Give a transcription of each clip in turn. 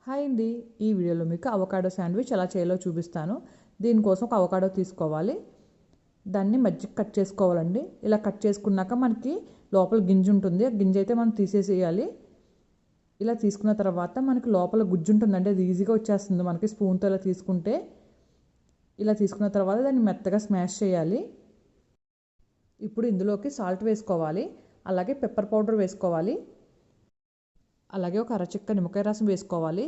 Hi అండి, ఈ వీడియోలో మీకు అవకాడో శాండ్విచ్ ఎలా చేయాలో చూపిస్తాను. దీనికోసం ఒక అవకాడో తీసుకోవాలి. దాన్ని మధ్యకి కట్ చేసుకోవాలండి. ఇలా కట్ చేసుకున్నాక మనకి లోపల గింజ ఉంటుంది. ఆ గింజ అయితే మనం తీసేసేయాలి. ఇలా తీసుకున్న తర్వాత మనకి లోపల గుజ్జు ఉంటుందండి, అది ఈజీగా వచ్చేస్తుంది మనకి స్పూన్తో ఇలా తీసుకుంటే. ఇలా తీసుకున్న తర్వాత దాన్ని మెత్తగా స్మాష్ చేయాలి. ఇప్పుడు ఇందులోకి సాల్ట్ వేసుకోవాలి, అలాగే పెప్పర్ పౌడర్ వేసుకోవాలి, అలాగే ఒక అరచిక్క నిమ్మకాయ రసం వేసుకోవాలి.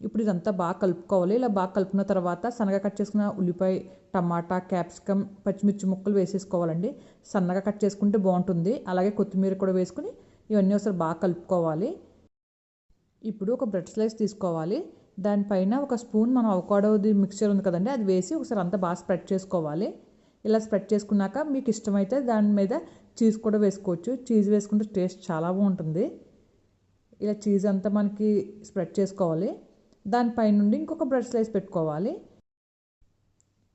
ఇప్పుడు ఇదంతా బాగా కలుపుకోవాలి. ఇలా బాగా కలుపుకున్న తర్వాత సన్నగా కట్ చేసుకున్న ఉల్లిపాయ, టమాటా, క్యాప్సికమ్, పచ్చిమిర్చి ముక్కలు వేసేసుకోవాలండి. సన్నగా కట్ చేసుకుంటే బాగుంటుంది. అలాగే కొత్తిమీర కూడా వేసుకుని ఇవన్నీ ఒకసారి బాగా కలుపుకోవాలి. ఇప్పుడు ఒక బ్రెడ్ స్లైస్ తీసుకోవాలి. దానిపైన ఒక స్పూన్ మనం అవకాడోది మిక్చర్ ఉంది కదండి, అది వేసి ఒకసారి అంతా బాగా స్ప్రెడ్ చేసుకోవాలి. ఇలా స్ప్రెడ్ చేసుకున్నాక మీకు ఇష్టమైతే దాని మీద చీజ్ కూడా వేసుకోవచ్చు. చీజ్ వేసుకుంటే టేస్ట్ చాలా బాగుంటుంది. ఇలా చీజ్ అంతా మనకి స్ప్రెడ్ చేసుకోవాలి. దానిపై నుండి ఇంకొక బ్రెడ్ స్లైస్ పెట్టుకోవాలి.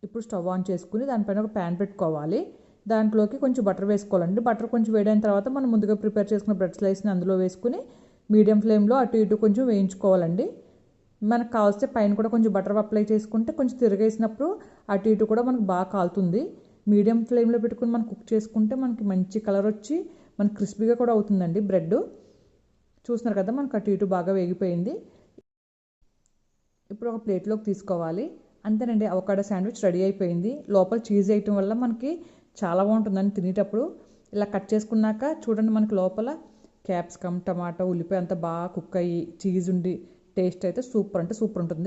ఇప్పుడు స్టవ్ ఆన్ చేసుకుని దానిపైన ఒక ప్యాన్ పెట్టుకోవాలి. దాంట్లోకి కొంచెం బటర్ వేసుకోవాలండి. బటర్ కొంచెం వేడైన తర్వాత మనం ముందుగా ప్రిపేర్ చేసుకున్న బ్రెడ్ స్లైస్ని అందులో వేసుకుని మీడియం ఫ్లేమ్లో అటు ఇటు కొంచెం వేయించుకోవాలండి. మనకు కావాల్సిన పైన కూడా కొంచెం బటర్ అప్లై చేసుకుంటే కొంచెం తిరగేసినప్పుడు అటు ఇటు కూడా మనకు బాగా కాలుతుంది. మీడియం ఫ్లేమ్లో పెట్టుకుని మనం కుక్ చేసుకుంటే మనకి మంచి కలర్ వచ్చి మనకి క్రిస్పీగా కూడా అవుతుందండి బ్రెడ్. చూస్తున్నారు కదా, మనకు అటు ఇటు బాగా వేగిపోయింది. ఇప్పుడు ఒక ప్లేట్లోకి తీసుకోవాలి. అంతేనండి, అవకాడో శాండ్విచ్ రెడీ అయిపోయింది. లోపల చీజ్ వేయటం వల్ల మనకి చాలా బాగుంటుందని తినేటప్పుడు. ఇలా కట్ చేసుకున్నాక చూడండి, మనకి లోపల క్యాప్సికమ్, టమాటో, ఉల్లిపాయ అంతా బాగా కుక్ అయ్యి చీజ్ ఉండి టేస్ట్ అయితే సూపర్ అంటే సూపర్ ఉంటుంది.